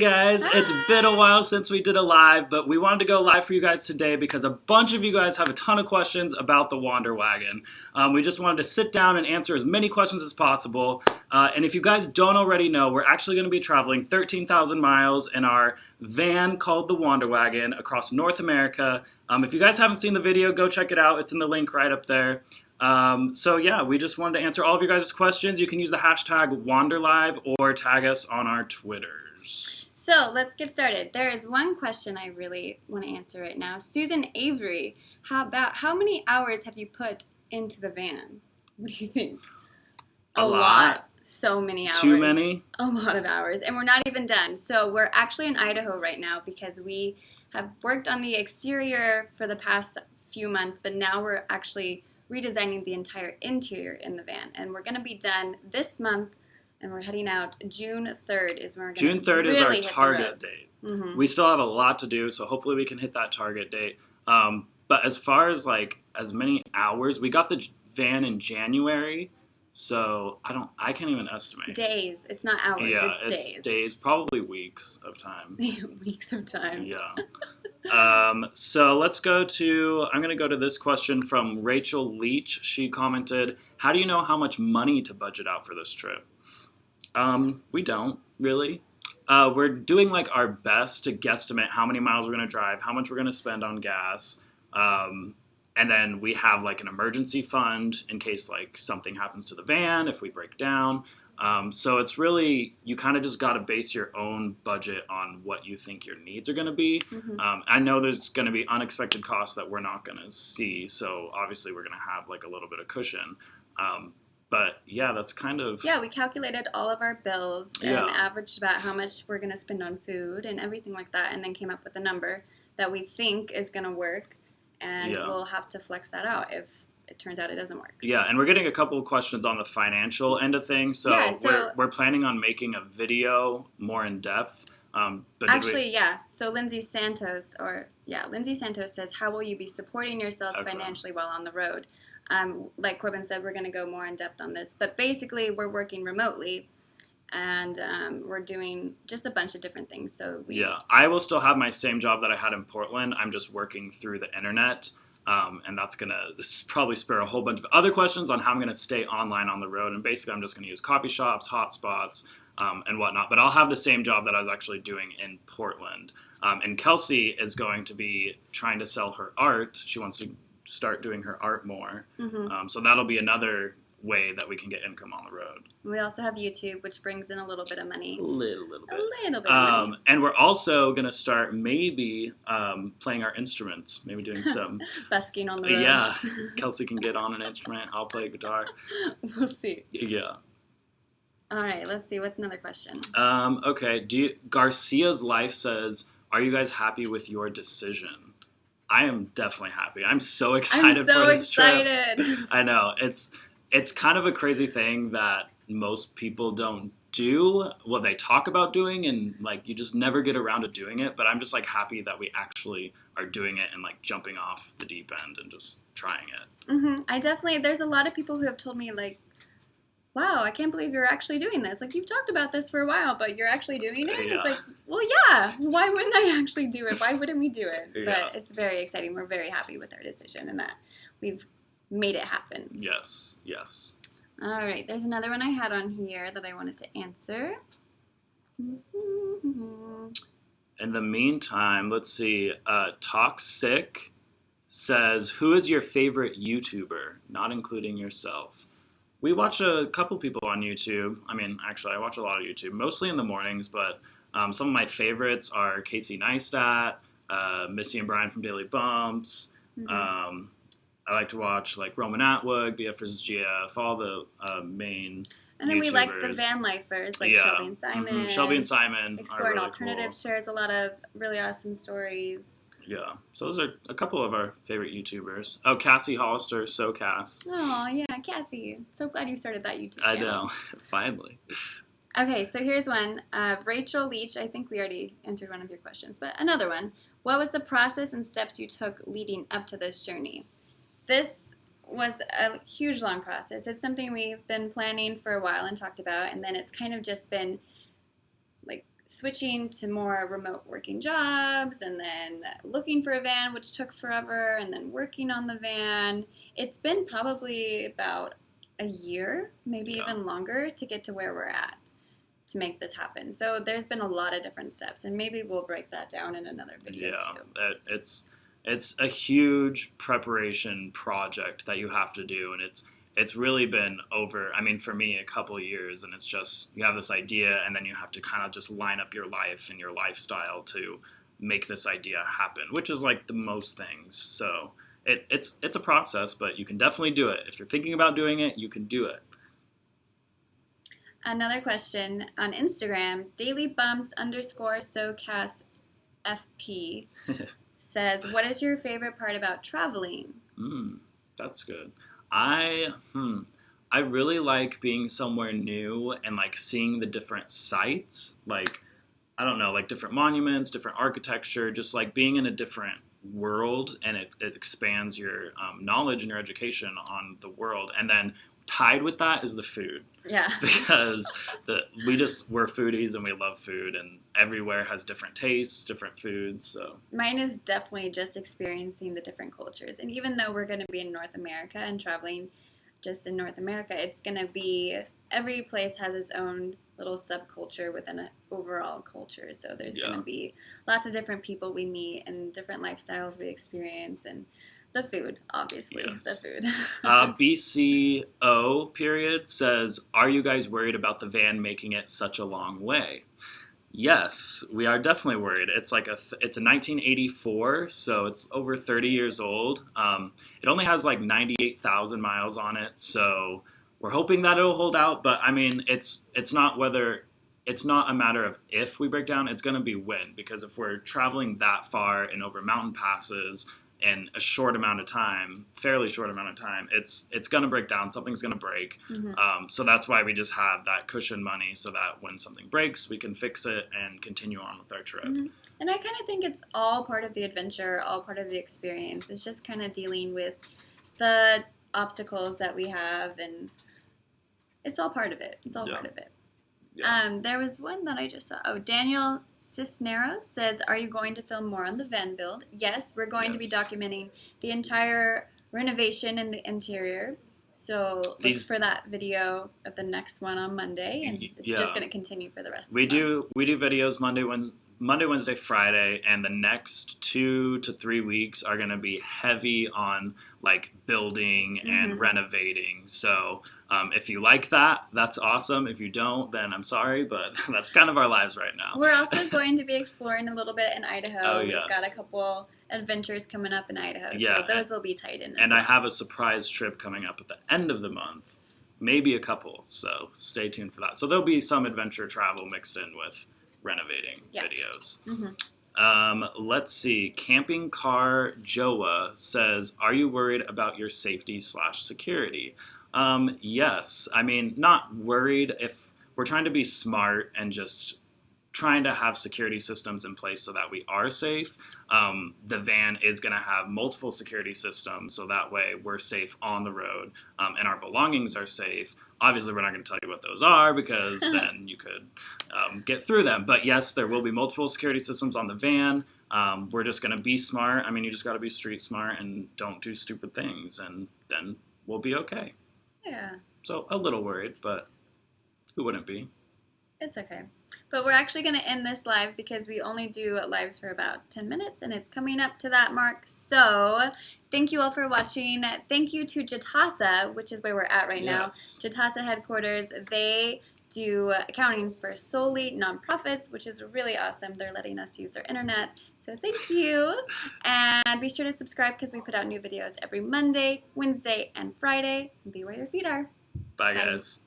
guys, Hi. it's been a while since we did a live, but we wanted to go live for you guys today because a bunch of you guys have a ton of questions about the Wander Wagon. We just wanted to sit down and answer as many questions as possible. And if you guys don't already know, we're actually going to be traveling 13,000 miles in our van called the Wander Wagon across North America. If you guys haven't seen the video, go check it out. It's in the link right up there. So yeah, we just wanted to answer all of your guys' questions. You can use the hashtag WanderLive or tag us on our Twitters. So let's get started. There is one question I really want to answer right now. Susan Avery, how many hours have you put into the van? What do you think? A lot. So many hours. Too many? A lot of hours. And we're not even done. So we're actually in Idaho right now because we have worked on the exterior for the past few months, but now we're actually redesigning the entire interior in the van. And we're going to be done this month, and we're heading out June 3rd is when we're going to June 3rd really is our hit target date. Mm-hmm. We still have a lot to do, so hopefully we can hit that target date. But as far as as many hours, we got the van in January, so I can't even estimate. Days. It's not hours. Yeah, it's days. Days, probably weeks of time. Weeks of time. Yeah. So let's go to, I'm going to go to this question from Rachel Leach. She commented, how do you know how much money to budget out for this trip? We don't, really. We're doing our best to guesstimate how many miles we're going to drive, how much we're going to spend on gas. And then we have an emergency fund in case something happens to the van, if we break down. So it's really, you kind of just got to base your own budget on what you think your needs are going to be. Mm-hmm. I know there's going to be unexpected costs that we're not going to see. So obviously we're going to have a little bit of cushion. But yeah, that's kind of... Yeah, we calculated all of our bills and averaged about how much we're going to spend on food and everything like that, and then came up with a number that we think is going to work, and we'll have to flex that out if it turns out it doesn't work. Yeah, and we're getting a couple of questions on the financial end of things, so we're planning on making a video more in depth. So Lindsay Santos says, how will you be supporting yourselves financially while on the road? Like Corbin said, we're going to go more in depth on this. But basically, we're working remotely, and we're doing just a bunch of different things. I will still have my same job that I had in Portland. I'm just working through the internet, and that's going to probably spur a whole bunch of other questions on how I'm going to stay online on the road. And basically, I'm just going to use coffee shops, hotspots, and whatnot. But I'll have the same job that I was actually doing in Portland. And Kelsey is going to be trying to sell her art. She wants to start doing her art more. Mm-hmm. So that'll be another way that we can get income on the road. We also have YouTube, which brings in a little bit of money. A little bit. Of money. And we're also going to start maybe playing our instruments, maybe doing some... Busking on the road. Yeah. Kelsey can get on an instrument. I'll play guitar. We'll see. Yeah. All right, let's see. What's another question? Okay. Garcia's Life says, are you guys happy with your decision? I am definitely happy. I'm so excited for this trip. I know. It's kind of a crazy thing that most people don't do what they talk about doing, and you just never get around to doing it. But I'm just happy that we actually are doing it and jumping off the deep end and just trying it. Mm-hmm. There's a lot of people who have told me wow, I can't believe you're actually doing this. You've talked about this for a while, but you're actually doing it? Yeah. It's well, yeah. Why wouldn't I actually do it? Why wouldn't we do it? Yeah. But it's very exciting. We're very happy with our decision and that we've made it happen. Yes. All right. There's another one I had on here that I wanted to answer. In the meantime, let's see. Toxic says, who is your favorite YouTuber, not including yourself? We watch a couple people on YouTube. I mean, actually, I watch a lot of YouTube, mostly in the mornings, but some of my favorites are Casey Neistat, Missy and Brian from Daily Bumps. Mm-hmm. I like to watch Roman Atwood, BF vs. GF, all the main And then YouTubers. we like the van lifers, Shelby and Simon. Mm-hmm. Shelby and Simon Exploring really Alternatives cool. shares a lot of really awesome stories. Yeah, so those are a couple of our favorite YouTubers. Oh, Cassie Hollister, SoCass. Oh, yeah, Cassie. So glad you started that YouTube channel. I know, finally. Okay, so here's one. Rachel Leach, I think we already answered one of your questions, but another one. What was the process and steps you took leading up to this journey? This was a huge, long process. It's something we've been planning for a while and talked about, and then it's kind of just been switching to more remote working jobs, and then looking for a van, which took forever, and then working on the van. It's been probably about a year, maybe even longer, to get to where we're at to make this happen. So there's been a lot of different steps, and maybe we'll break that down in another video too. It's a huge preparation project that you have to do, and it's really been over, I mean, for me, a couple of years, and it's just, you have this idea, and then you have to kind of just line up your life and your lifestyle to make this idea happen, which is like the most things. So it's a process, but you can definitely do it. If you're thinking about doing it, you can do it. Another question on Instagram, dailybumps_SoCasFP says, what is your favorite part about traveling? That's good. I really like being somewhere new and like seeing the different sites, like, I don't know, like different monuments, different architecture, just like being in a different world, and it expands your knowledge and your education on the world. And then tied with that is the food. Yeah. Because we're foodies and we love food, and everywhere has different tastes, different foods. So mine is definitely just experiencing the different cultures. And even though we're going to be in North America and traveling just in North America, it's going to be, every place has its own little subculture within an overall culture. So there's going to be lots of different people we meet and different lifestyles we experience, and the food, obviously. Yes. The food. BCO period says, are you guys worried about the van making it such a long way? Yes, we are definitely worried. It's like it's a 1984, so it's over 30 years old. It only has like 98,000 miles on it, so we're hoping that it'll hold out. But I mean, it's not a matter of if we break down, it's going to be when, because if we're traveling that far and over mountain passes in a fairly short amount of time, it's going to break down. Something's going to break. Mm-hmm. So that's why we just have that cushion money, so that when something breaks, we can fix it and continue on with our trip. Mm-hmm. And I kind of think it's all part of the adventure, all part of the experience. It's just kind of dealing with the obstacles that we have, and it's all part of it. It's all part of it. Yeah. There was one that I just saw. Oh, Daniel Cisneros says, are you going to film more on the van build? Yes, we're going to be documenting the entire renovation and the interior. So look for that video of the next one on Monday, and it's just going to continue for the rest of the month. We do videos Monday, Wednesday, Friday, and the next 2 to 3 weeks are going to be heavy on like building and renovating. So if you like that, that's awesome. If you don't, then I'm sorry, but that's kind of our lives right now. We're also going to be exploring a little bit in Idaho. We've got a couple adventures coming up in Idaho, so those will be tied in. And I have a surprise trip coming up at the end of the month, maybe a couple, so stay tuned for that. So there'll be some adventure travel mixed in with renovating videos. Let's see. Camping Car Joa says, are you worried about your safety/security? Yes. I mean, not worried. If we're trying to be smart and just trying to have security systems in place so that we are safe, the van is going to have multiple security systems, so that way we're safe on the road, and our belongings are safe. Obviously, we're not going to tell you what those are, because then you could get through them. But yes, there will be multiple security systems on the van. We're just going to be smart. I mean, you just got to be street smart and don't do stupid things, and then we'll be okay. Yeah. So a little worried, but who wouldn't be? It's okay. But we're actually going to end this live because we only do lives for about 10 minutes, and it's coming up to that mark. So thank you all for watching. Thank you to Jatasa, which is where we're at right now. Jatasa headquarters. They do accounting for solely nonprofits, which is really awesome. They're letting us use their internet. So thank you. And be sure to subscribe because we put out new videos every Monday, Wednesday, and Friday. And be where your feet are. Bye, guys.